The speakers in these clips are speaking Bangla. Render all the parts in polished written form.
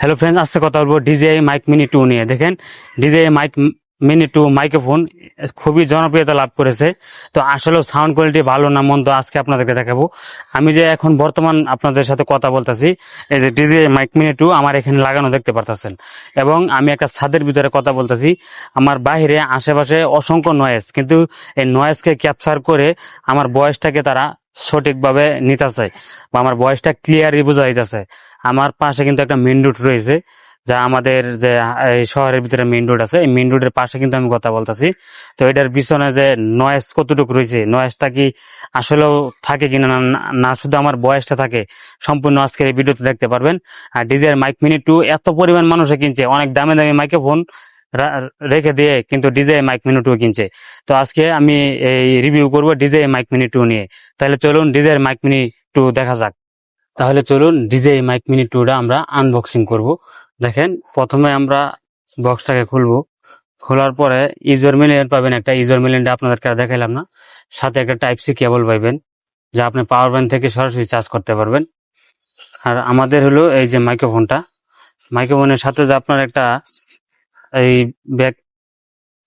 হ্যালো ফ্রেন্ডস, আজকে কথা বলবো DJI মাইক মিনি 2 নিয়ে। দেখেন, DJI মাইক মিনি 2 মাইক্রোফোন খুবই জনপ্রিয়তা লাভ করেছে। তো আসলে সাউন্ড কোয়ালিটি ভালো না মন্দ আজকে আপনাদেরকে দেখাবো। আমি যে এখন বর্তমান আপনাদের সাথে কথা বলতেছি, এই যে DJI মাইক মিনি 2 আমার এখানে লাগানো দেখতে পারতেছেন, এবং আমি একটা ছাদের ভিতরে কথা বলতেছি। আমার বাইরে আশেপাশে অসংখ্য নয়েজ, কিন্তু এই নয়েজকে ক্যাপচার করে আমার ভয়েসটাকে তারা সঠিকভাবে নিতেছে, বা আমার ভয়েসটা ক্লিয়ারলি বোঝা যাইতেছে। আমার পাশে কিন্তু একটা মেইন রোড রয়েছে, যা আমাদের যে এই শহরের ভিতরে মেইন রোড আছে, এই মেইন রোডের পাশে কিন্তু আমি কথা বলতেছি। তো এটার পিছনে যে নয়েজ কতটুকু রয়েছে, নয়েজটা কি আসলেও থাকে কিনা, না শুধু আমার বয়সটা থাকে, সম্পূর্ণ আজকের এই ভিডিওতে দেখতে পারবেন। আর DJI মাইক মিনি 2 এত পরিমাণ মানুষে কিনছে, অনেক দামি দামি মাইক্রোফোন রেখে দিয়ে কিন্তু DJI মাইক মিনি 2 কিনছে। তো আজকে আমি এই রিভিউ করবো DJI মাইক মিনি 2 নিয়ে। তাহলে চলুন DJI মাইক মিনি 2 দেখা যাক। তাহলে চলুন DJI মাইক মিনি 2 টা আমরা আনবক্সিং করব। দেখেন, প্রথমে আমরা বক্সটাকে খুলবো। খোলার পরে ইউজার ম্যানুয়াল পাবেন একটা। ইউজার ম্যানুয়ালটা আপনাদেরকে আর দেখাইলাম না। সাথে একটা টাইপ সি কেবল পাবেন, যা আপনি পাওয়ার ব্যাংক থেকে সরাসরি চার্জ করতে পারবেন। আর আমাদের হলো এই যে মাইক্রোফোনটা, মাইক্রোফোনের সাথে যে আপনার একটা এই ব্যাগ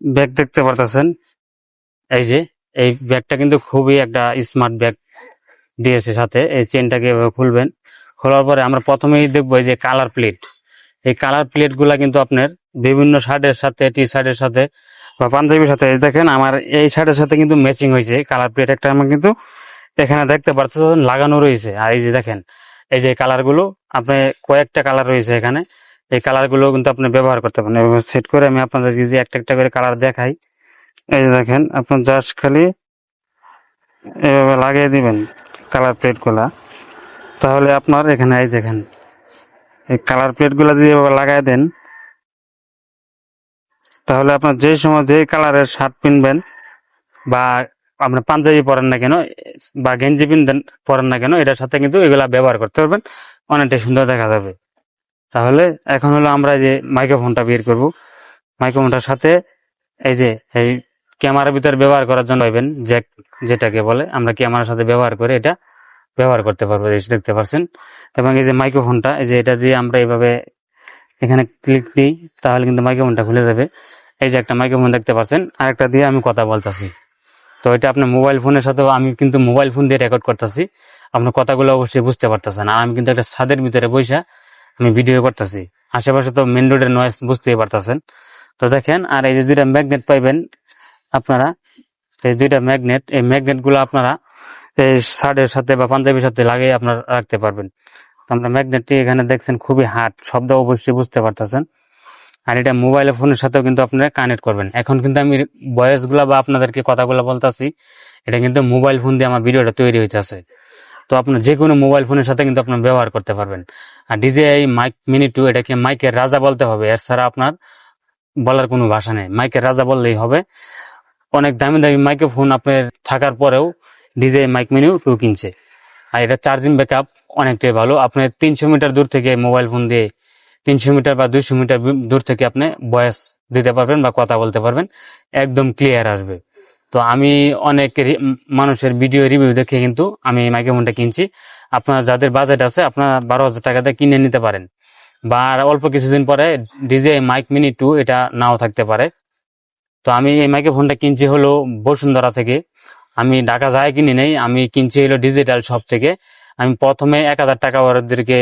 ব্যাগ দেখতে পারতেছেন। এই যে এই ব্যাগটা কিন্তু খুবই একটা স্মার্ট ব্যাগ দিয়েছে সাথে। এই চেনটাকে এভাবে খুলবেন। খোলার পরে আমরা প্রথমেই দেখবো এই যে কালার প্লেট। এই কালার প্লেট গুলা কিন্তু আপনার বিভিন্ন শার্টের সাথে, টি শার্টের সাথে বা পাঞ্জাবির সাথে, এই দেখেন আমার এই শার্টের সাথে কিন্তু ম্যাচিং হয়েছে। কালার প্লেট একটা আমার কিন্তু এখানে দেখতে পাচ্ছেন লাগানো রয়েছে। আর এই যে দেখেন, এই যে কালার গুলো আপনি কয়েকটা কালার রয়েছে এখানে। এই কালার গুলো কিন্তু আপনি ব্যবহার করতে পারেন। এভাবে সেট করে আমি আপনাদের যে একটা একটা করে কালার দেখাই। এই যে দেখেন, আপনার জাস্ট খালি এভাবে লাগিয়ে দিবেন কালার প্লেট গুলা। তাহলে আপনার এখানে এই দেখেন, এই কালার প্লেট গুলা যদি এভাবে লাগাই দেন, তাহলে আপনার যে সময় যে কালারের শার্ট কিনবেন, বা আপনার পাঞ্জাবি পরেন না কেন, বা গেঞ্জি পরেন না কেন, এটার সাথে কিন্তু এগুলা ব্যবহার করতে পারবেন। অনেকটা সুন্দর দেখা যাবে। তাহলে এখন হলো আমরা যে মাইক্রোফোনটা বের করব। মাইক্রোফোনটার সাথে এই যে এই ক্যামেরার ভিতরে ব্যবহার করার জন্য পাইবেন জ্যাক, যেটাকে বলে আমরা ক্যামেরার সাথে ব্যবহার করে এটা ব্যবহার করতে পারবো। এই যে দেখতে পাচ্ছেন। এবং এই যে মাইক্রোফোনটা, এই যে এটা দিয়ে আমরা এইভাবে এখানে ক্লিক দিই, তাহলে কিন্তু মাইক্রোফোনটা খুলে যাবে। এই যে একটা মাইক্রোফোন দেখতে পাচ্ছেন, আরেকটা দিয়ে আমি কথা বলতেছি। তো এটা আপনার মোবাইল ফোনের সাথেও, আমি কিন্তু মোবাইল ফোন দিয়ে রেকর্ড করতেছি, আপনার কথাগুলো অবশ্যই বুঝতে পারতেছেন। আর আমি কিন্তু একটা ছাদের ভিতরে বসে আমি ভিডিও করতেছি। আশেপাশে তো মেন রোডের নয়েজ বুঝতেই পারতেছেন। তো দেখেন, আর এই যে দুইটা ম্যাগনেট পাইবেন আপনারা, এই দুইটা ম্যাগনেট, এই ম্যাগনেট গুলো আপনারা এই শার্টের সাথে বা পাঞ্জাবির সাথে লাগিয়ে আপনারা রাখতে পারবেন। তো আমরা ম্যাগনেটটি এখানে দেখছেন খুবই হার্ড, শব্দ অবশ্যই বুঝতে পারতেছেন। আর এটা মোবাইল ফোনের সাথেও কিন্তু আপনারা কানেক্ট করবেন। এখন কিন্তু আমি ভয়েস গুলা বা আপনাদেরকে কথাগুলো বলতেছি, এটা কিন্তু মোবাইল ফোন দিয়ে আমার ভিডিওটা তৈরি হইতেছে। তো আপনার যে কোনো মোবাইল ফোনের সাথে কিন্তু আপনার ব্যবহার করতে পারবেন। আর DJI মাইক মিনি 2 এটাকে মাইকের রাজা বলতে হবে, এছাড়া আপনার বলার কোনো ভাষা নেই। মাইকের রাজা বললেই হবে। অনেক দামি দামি মাইক্রোফোন আপনার থাকার পরেও DJI মাইক মিনি 2 কিনছে। আর এটা চার্জিং ব্যাকআপ অনেকটাই ভালো। আপনি 300 মিটার দূর থেকে মোবাইল ফোন দিয়ে 300 মিটার বা 200 মিটার দূর থেকে আপনি ভয়েস দিতে পারবেন বা কথা বলতে পারবেন, একদম ক্লিয়ার আসবে। তো আমি অনেক মানুষের ভিডিও রিভিউ দেখে কিন্তু আমি এই মাইক্রোফোনটা কিনছি। আপনার যাদের বাজেট আছে, আপনারা 12,000 টাকাতে কিনে নিতে পারেন, বা আর অল্প কিছুদিন পরে DJI মাইক মিনি 2 এটা নাও থাকতে পারে। তো আমি এই মাইক্রোফোনটা কিনছি হলো বসুন্ধরা থেকে। আমি ঢাকা যায় কিনি নেই, আমি কিনছি হলো ডিজিটাল শপ থেকে। আমি প্রথমে 1,000 টাকা ওদেরকে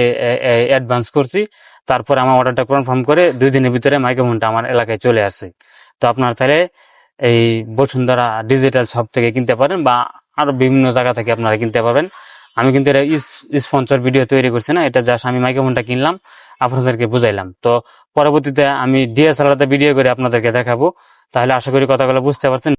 অ্যাডভান্স করছি। তারপর আমার অর্ডারটা কনফার্ম করে 2 দিনের ভিতরে মাইক্রোফোনটা আমার এলাকায় চলে আসে। তো আপনার চাইলে এই বসুন্ধরা ডিজিটাল শপ থেকে কিনতে পারেন, বা আরো বিভিন্ন জায়গা থেকে আপনারা কিনতে পারবেন। আমি কিন্তু এটা স্পন্সর ভিডিও তৈরি করছি না, এটা জাস্ট আমি মাইক্রোফোনটা কিনলাম, আপনাদেরকে বুঝাইলাম। তো পরবর্তীতে আমি DSLR তে ভিডিও করে আপনাদেরকে দেখাবো। তাহলে আশা করি কথাগুলো বুঝতে পারছেন।